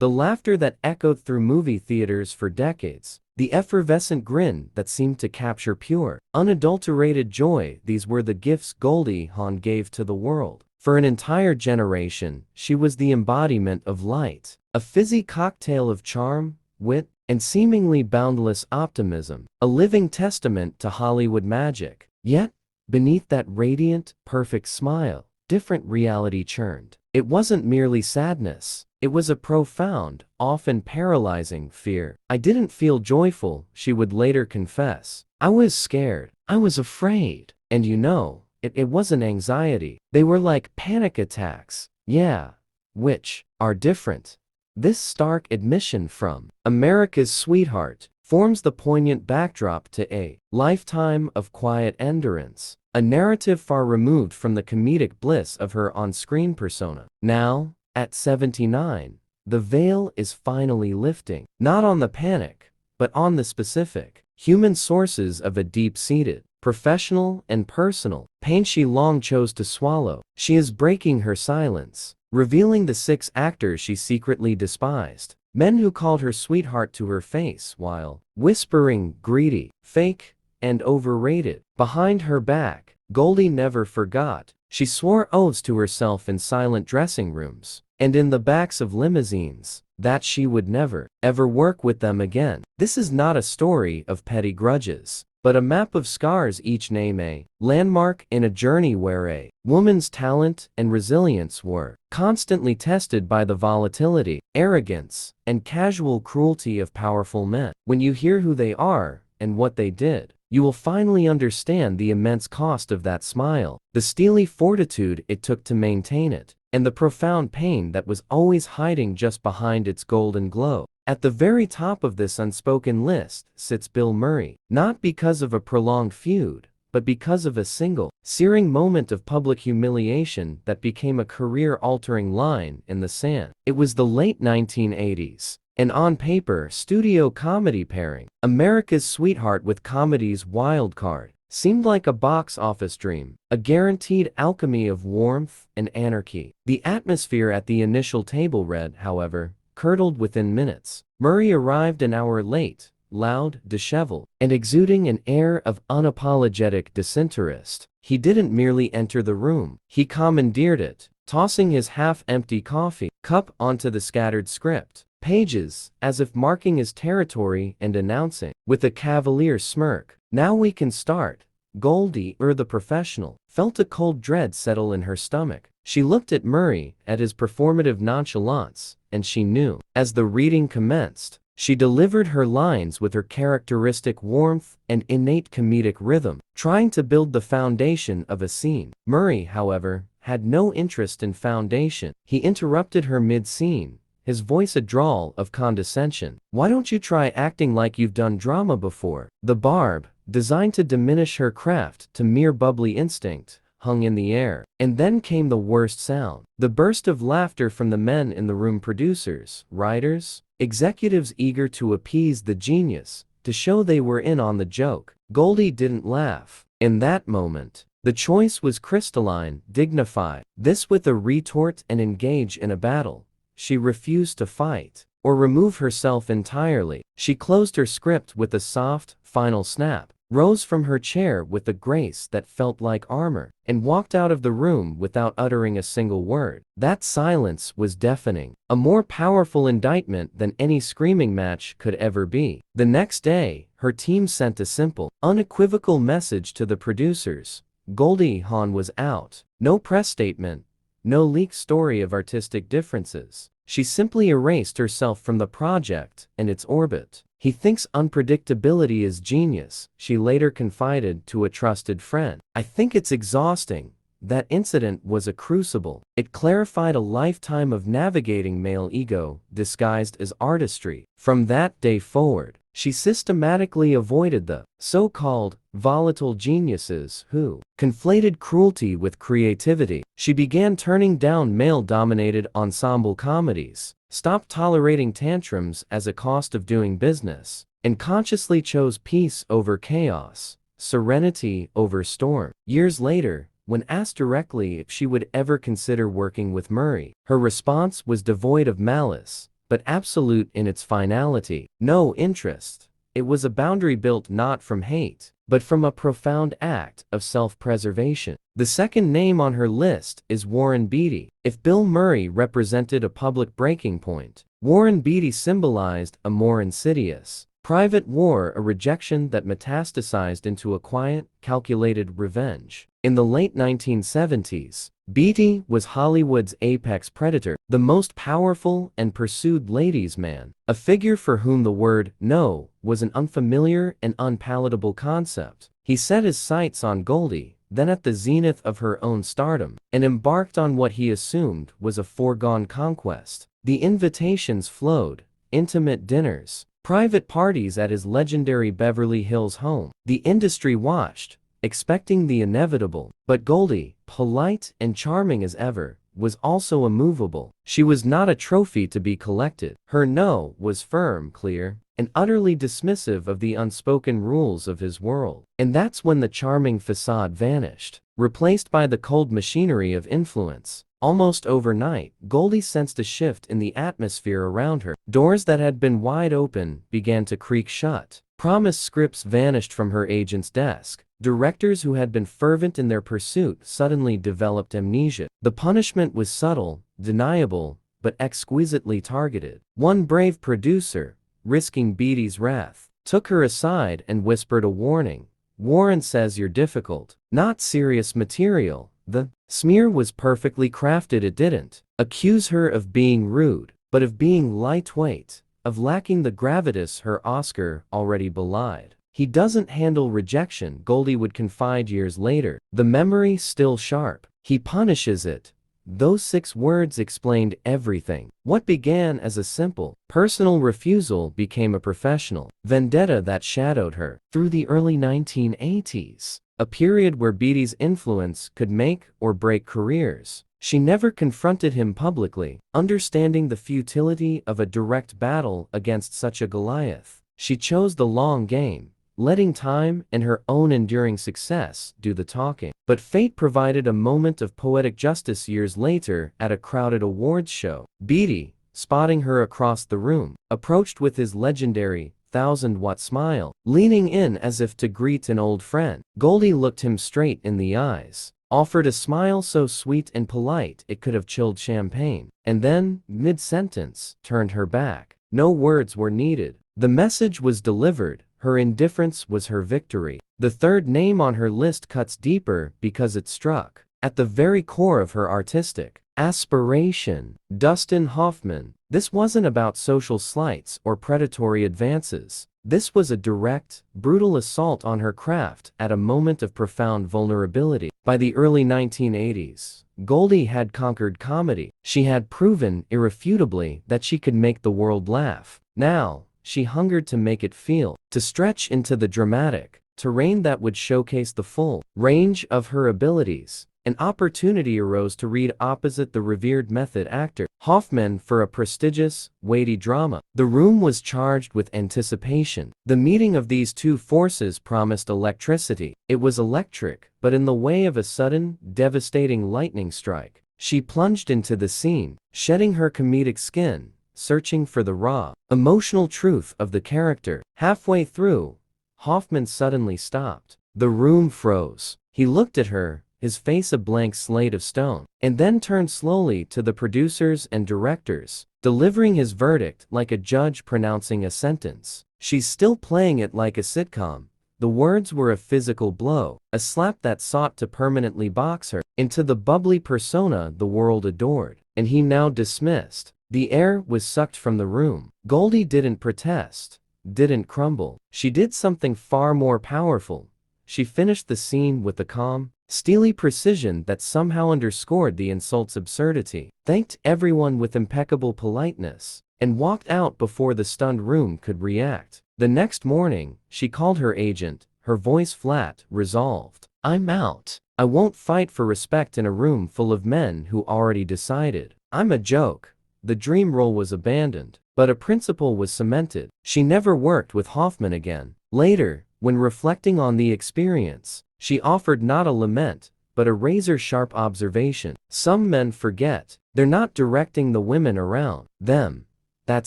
The laughter that echoed through movie theaters for decades. The effervescent grin that seemed to capture pure, unadulterated joy. These were the gifts Goldie Hawn gave to the world. For an entire generation, she was the embodiment of light. A fizzy cocktail of charm, wit, and seemingly boundless optimism. A living testament to Hollywood magic. Yet, beneath that radiant, perfect smile, different reality churned. It wasn't merely sadness. It was a profound, often paralyzing fear. I didn't feel joyful, she would later confess. I was scared. I was afraid. And it wasn't anxiety. They were like panic attacks. Yeah. Which are different. This stark admission from America's Sweetheart forms the poignant backdrop to a lifetime of quiet endurance. A narrative far removed from the comedic bliss of her on-screen persona. Now, at 79, the veil is finally lifting, not on the panic, but on the specific, human sources of a deep-seated, professional and personal pain she long chose to swallow. She is breaking her silence, revealing the 6 actors she secretly despised. Men who called her sweetheart to her face while whispering greedy, fake, and overrated. Behind her back, Goldie never forgot. She swore oaths to herself in silent dressing rooms and in the backs of limousines that she would never, ever work with them again. This is not a story of petty grudges, but a map of scars, each name a landmark in a journey where a woman's talent and resilience were constantly tested by the volatility, arrogance, and casual cruelty of powerful men. When you hear who they are and what they did, you will finally understand the immense cost of that smile, the steely fortitude it took to maintain it, and the profound pain that was always hiding just behind its golden glow. At the very top of this unspoken list sits Bill Murray, not because of a prolonged feud, but because of a single, searing moment of public humiliation that became a career-altering line in the sand. It was the late 1980s. An on-paper, studio comedy pairing, America's Sweetheart with comedy's wild card, seemed like a box office dream, a guaranteed alchemy of warmth and anarchy. The atmosphere at the initial table read, however, curdled within minutes. Murray arrived an hour late, loud, disheveled, and exuding an air of unapologetic disinterest. He didn't merely enter the room, he commandeered it, tossing his half-empty coffee cup onto the scattered script pages, as if marking his territory and announcing, with a cavalier smirk, "Now we can start." Goldie, the professional, felt a cold dread settle in her stomach. She looked at Murray, at his performative nonchalance, and she knew. As the reading commenced, she delivered her lines with her characteristic warmth and innate comedic rhythm, trying to build the foundation of a scene. Murray, however, had no interest in foundation. He interrupted her mid-scene, his voice a drawl of condescension. "Why don't you try acting like you've done drama before?" The barb, designed to diminish her craft to mere bubbly instinct, hung in the air. And then came the worst sound. The burst of laughter from the men in the room, producers, writers, executives eager to appease the genius, to show they were in on the joke. Goldie didn't laugh. In that moment, the choice was crystalline, dignified. This with a retort and engage in a battle. She refused to fight or remove herself entirely. She closed her script with a soft, final snap, rose from her chair with a grace that felt like armor, and walked out of the room without uttering a single word. That silence was deafening, a more powerful indictment than any screaming match could ever be. The next day, her team sent a simple, unequivocal message to the producers. Goldie Hawn was out. No press statement, no leaked story of artistic differences. She simply erased herself from the project and its orbit. "He thinks unpredictability is genius," she later confided to a trusted friend. "I think it's exhausting." That incident was a crucible. It clarified a lifetime of navigating male ego, disguised as artistry. From that day forward, she systematically avoided the so-called volatile geniuses who conflated cruelty with creativity. She began turning down male-dominated ensemble comedies, stopped tolerating tantrums as a cost of doing business, and consciously chose peace over chaos, serenity over storm. Years later, when asked directly if she would ever consider working with Murray, her response was devoid of malice, but absolute in its finality. No interest. It was a boundary built not from hate, but from a profound act of self-preservation. The second name on her list is Warren Beatty. If Bill Murray represented a public breaking point, Warren Beatty symbolized a more insidious, private war, a rejection that metastasized into a quiet, calculated revenge. In the late 1970s, Beatty was Hollywood's apex predator, the most powerful and pursued ladies' man, a figure for whom the word no was an unfamiliar and unpalatable concept. He set his sights on Goldie, then at the zenith of her own stardom, and embarked on what he assumed was a foregone conquest. The invitations flowed, intimate dinners, private parties at his legendary Beverly Hills home. The industry watched, expecting the inevitable, but Goldie, polite and charming as ever, was also immovable. She was not a trophy to be collected. Her no was firm, clear, and utterly dismissive of the unspoken rules of his world. And that's when the charming facade vanished, replaced by the cold machinery of influence. Almost overnight, Goldie sensed a shift in the atmosphere around her. Doors that had been wide open began to creak shut. Promised scripts vanished from her agent's desk. Directors who had been fervent in their pursuit suddenly developed amnesia. The punishment was subtle, deniable, but exquisitely targeted. One brave producer, risking Beatty's wrath, took her aside and whispered a warning. "Warren says you're difficult, not serious material." The smear was perfectly crafted. It didn't accuse her of being rude, but of being lightweight, of lacking the gravitas her Oscar already belied. "He doesn't handle rejection," Goldie would confide years later, the memory still sharp. "He punishes it." Those 6 words explained everything. What began as a simple, personal refusal became a professional vendetta that shadowed her through the early 1980s, a period where Beatty's influence could make or break careers. She never confronted him publicly, understanding the futility of a direct battle against such a Goliath. She chose the long game, letting time and her own enduring success do the talking. But fate provided a moment of poetic justice years later at a crowded awards show. Beatty, spotting her across the room, approached with his legendary 1,000-watt smile, leaning in as if to greet an old friend. Goldie looked him straight in the eyes, offered a smile so sweet and polite it could have chilled champagne, and then, mid-sentence, turned her back. No words were needed. The message was delivered. Her indifference was her victory. The third name on her list cuts deeper because it struck at the very core of her artistic aspiration. Dustin Hoffman. This wasn't about social slights or predatory advances. This was a direct, brutal assault on her craft at a moment of profound vulnerability. By the early 1980s, Goldie had conquered comedy. She had proven irrefutably that she could make the world laugh. Now, she hungered to make it feel, to stretch into the dramatic terrain that would showcase the full range of her abilities. An opportunity arose to read opposite the revered method actor Hoffman for a prestigious, weighty drama. The room was charged with anticipation. The meeting of these two forces promised electricity. It was electric, but in the way of a sudden, devastating lightning strike. She plunged into the scene, shedding her comedic skin, searching for the raw, emotional truth of the character. Halfway through, Hoffman suddenly stopped. The room froze. He looked at her, his face a blank slate of stone, and then turned slowly to the producers and directors, delivering his verdict like a judge pronouncing a sentence. "She's still playing it like a sitcom." The words were a physical blow, a slap that sought to permanently box her into the bubbly persona the world adored, and he now dismissed. The air was sucked from the room. Goldie didn't protest, didn't crumble. She did something far more powerful. She finished the scene with a calm, steely precision that somehow underscored the insult's absurdity, thanked everyone with impeccable politeness, and walked out before the stunned room could react. The next morning, she called her agent, her voice flat, resolved. "I'm out. I won't fight for respect in a room full of men who already decided I'm a joke." The dream role was abandoned, but a principle was cemented. She never worked with Hoffman again. Later, when reflecting on the experience, she offered not a lament, but a razor-sharp observation. "Some men forget they're not directing the women around them. That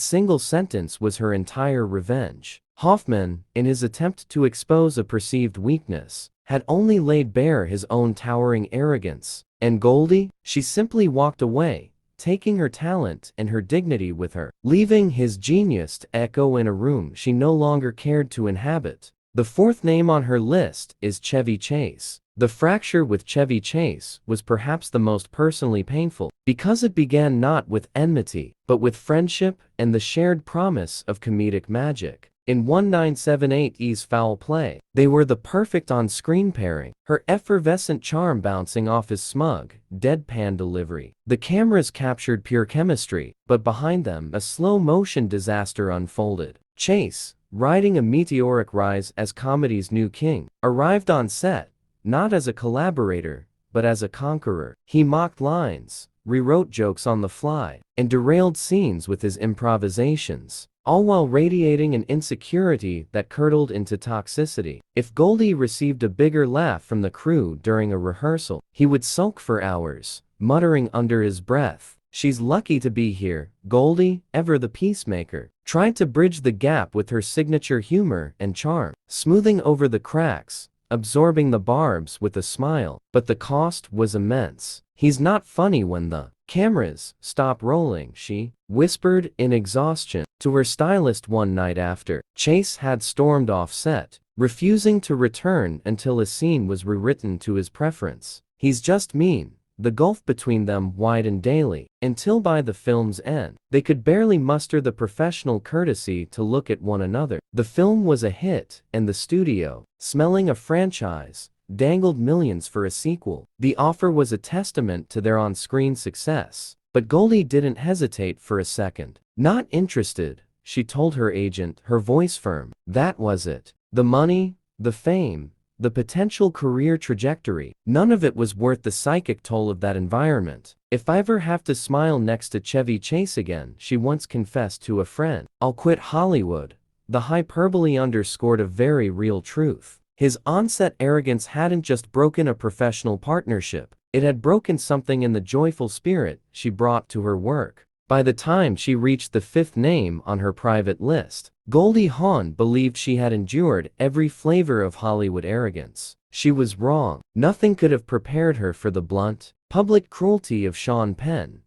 single sentence was her entire revenge. Hoffman, in his attempt to expose a perceived weakness, had only laid bare his own towering arrogance. And Goldie? She simply walked away, taking her talent and her dignity with her, leaving his genius to echo in a room she no longer cared to inhabit. The fourth name on her list is Chevy Chase. The fracture with Chevy Chase was perhaps the most personally painful, because it began not with enmity, but with friendship and the shared promise of comedic magic. In 1978's Foul Play, they were the perfect on-screen pairing, her effervescent charm bouncing off his smug, deadpan delivery. The cameras captured pure chemistry, but behind them a slow-motion disaster unfolded. Chase, riding a meteoric rise as comedy's new king, arrived on set, not as a collaborator, but as a conqueror. He mocked lines, rewrote jokes on the fly, and derailed scenes with his improvisations, all while radiating an insecurity that curdled into toxicity. If Goldie received a bigger laugh from the crew during a rehearsal, he would sulk for hours, muttering under his breath, "She's lucky to be here." Goldie, ever the peacemaker, tried to bridge the gap with her signature humor and charm, smoothing over the cracks, absorbing the barbs with a smile, but the cost was immense. "He's not funny when the cameras stop rolling," she whispered in exhaustion to her stylist one night after Chase had stormed off set, refusing to return until a scene was rewritten to his preference. "He's just mean." The gulf between them widened daily, until by the film's end, they could barely muster the professional courtesy to look at one another. The film was a hit, and the studio, smelling a franchise, dangled millions for a sequel. The offer was a testament to their on-screen success, but Goldie didn't hesitate for a second. "Not interested," she told her agent, her voice firm. That was it. The money, the fame, the potential career trajectory, none of it was worth the psychic toll of that environment. "If I ever have to smile next to Chevy Chase again," she once confessed to a friend, "I'll quit Hollywood." The hyperbole underscored a very real truth. His on-set arrogance hadn't just broken a professional partnership, it had broken something in the joyful spirit she brought to her work. By the time she reached the fifth name on her private list, Goldie Hawn believed she had endured every flavor of Hollywood arrogance. She was wrong. Nothing could have prepared her for the blunt, public cruelty of Sean Penn.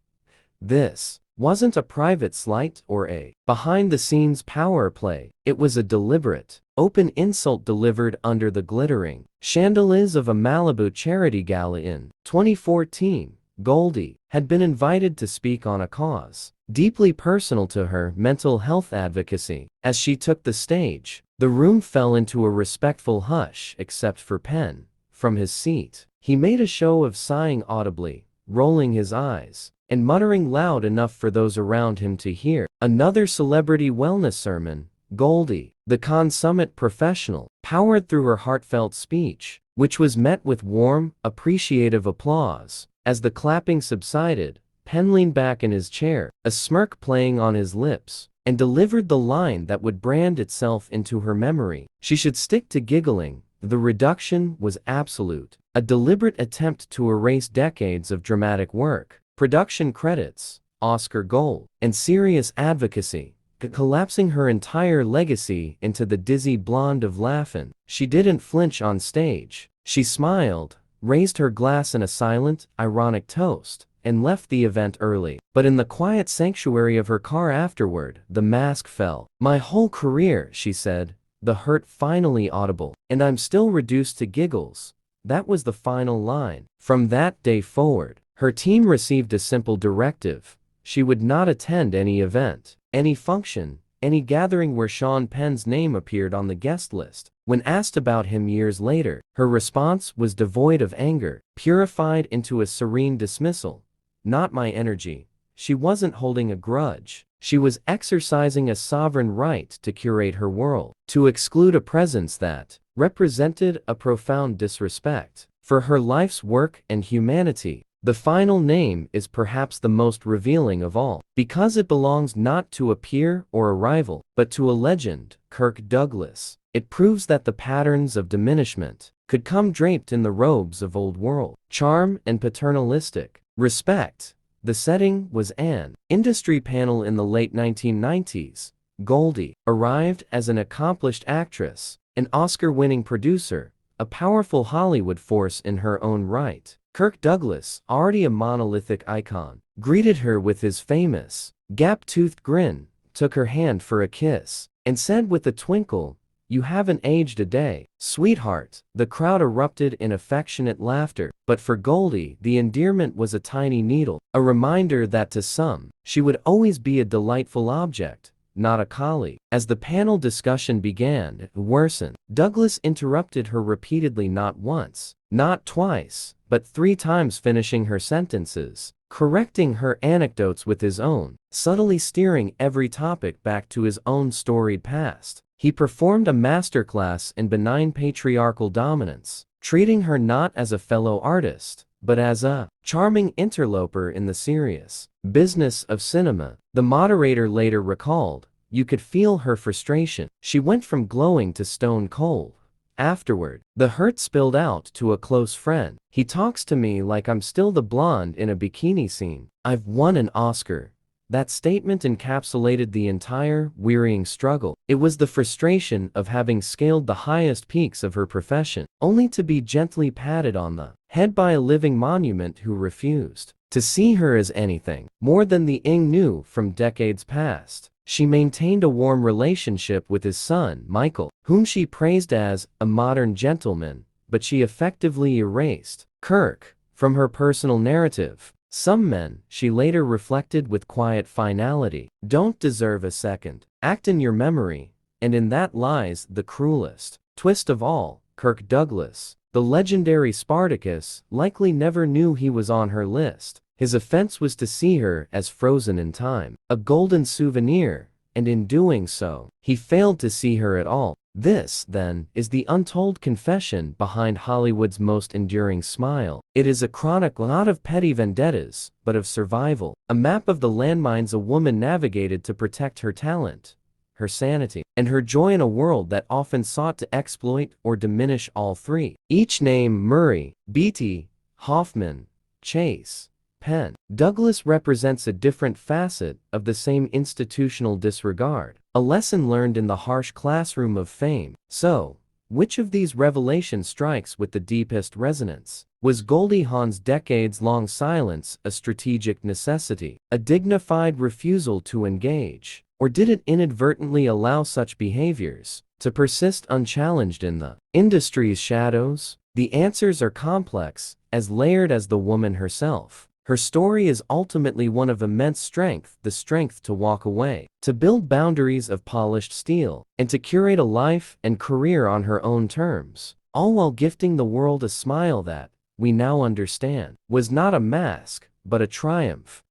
This wasn't a private slight or a behind-the-scenes power play. It was a deliberate, open insult delivered under the glittering chandeliers of a Malibu charity gala in 2014. Goldie had been invited to speak on a cause deeply personal to her, mental health advocacy. As she took the stage, the room fell into a respectful hush except for Penn. From his seat, he made a show of sighing audibly, rolling his eyes, and muttering loud enough for those around him to hear. Another celebrity wellness sermon. Goldie, the consummate professional, powered through her heartfelt speech, which was met with warm, appreciative applause. As the clapping subsided, Penn leaned back in his chair, a smirk playing on his lips, and delivered the line that would brand itself into her memory. She should stick to giggling. The reduction was absolute, a deliberate attempt to erase decades of dramatic work, production credits, Oscar gold, and serious advocacy, collapsing her entire legacy into the dizzy blonde of laughing. She didn't flinch on stage. She smiled, raised her glass in a silent, ironic toast, and left the event early. But in the quiet sanctuary of her car afterward, the mask fell. "My whole career," she said, the hurt finally audible, "and I'm still reduced to giggles." That was the final line. From that day forward, her team received a simple directive. She would not attend any event, any function, any gathering where Sean Penn's name appeared on the guest list. When asked about him years later, her response was devoid of anger, purified into a serene dismissal. "Not my energy." She wasn't holding a grudge. She was exercising a sovereign right to curate her world, to exclude a presence that represented a profound disrespect for her life's work and humanity. The final name is perhaps the most revealing of all, because it belongs not to a peer or a rival, but to a legend, Kirk Douglas. It proves that the patterns of diminishment could come draped in the robes of old world charm and paternalistic respect. The setting was an industry panel in the late 1990s. Goldie arrived as an accomplished actress, an Oscar-winning producer, a powerful Hollywood force in her own right. Kirk Douglas, already a monolithic icon, greeted her with his famous, gap-toothed grin, took her hand for a kiss, and said with a twinkle, "You haven't aged a day, sweetheart." The crowd erupted in affectionate laughter, but for Goldie, the endearment was a tiny needle, a reminder that to some, she would always be a delightful object, not a colleague. As the panel discussion began to worsen, Douglas interrupted her repeatedly, not once, not twice, but 3 times, finishing her sentences, correcting her anecdotes with his own, subtly steering every topic back to his own storied past. He performed a masterclass in benign patriarchal dominance, treating her not as a fellow artist, but as a charming interloper in the serious business of cinema. The moderator later recalled, "You could feel her frustration. She went from glowing to stone cold." Afterward, the hurt spilled out to a close friend. "He talks to me like I'm still the blonde in a bikini scene. I've won an Oscar." That statement encapsulated the entire, wearying struggle. It was the frustration of having scaled the highest peaks of her profession, only to be gently patted on the head by a living monument who refused to see her as anything more than the Ing knew from decades past. She maintained a warm relationship with his son, Michael, whom she praised as a modern gentleman, but she effectively erased Kirk from her personal narrative. Some men, she later reflected with quiet finality, don't deserve a second act in your memory, and in that lies the cruelest twist of all. Kirk Douglas, the legendary Spartacus, likely never knew he was on her list. His offense was to see her as frozen in time, a golden souvenir, and in doing so, he failed to see her at all. This, then, is the untold confession behind Hollywood's most enduring smile. It is a chronicle not of petty vendettas, but of survival, a map of the landmines a woman navigated to protect her talent, her sanity, and her joy in a world that often sought to exploit or diminish all three. Each name, Murray, Beatty, Hoffman, Chase, Penn, Douglas, represents a different facet of the same institutional disregard, a lesson learned in the harsh classroom of fame. So, which of these revelations strikes with the deepest resonance? Was Goldie Hawn's decades-long silence a strategic necessity, a dignified refusal to engage, or did it inadvertently allow such behaviors to persist unchallenged in the industry's shadows? The answers are complex, as layered as the woman herself. Her story is ultimately one of immense strength, the strength to walk away, to build boundaries of polished steel, and to curate a life and career on her own terms, all while gifting the world a smile that, we now understand, was not a mask, but a triumph.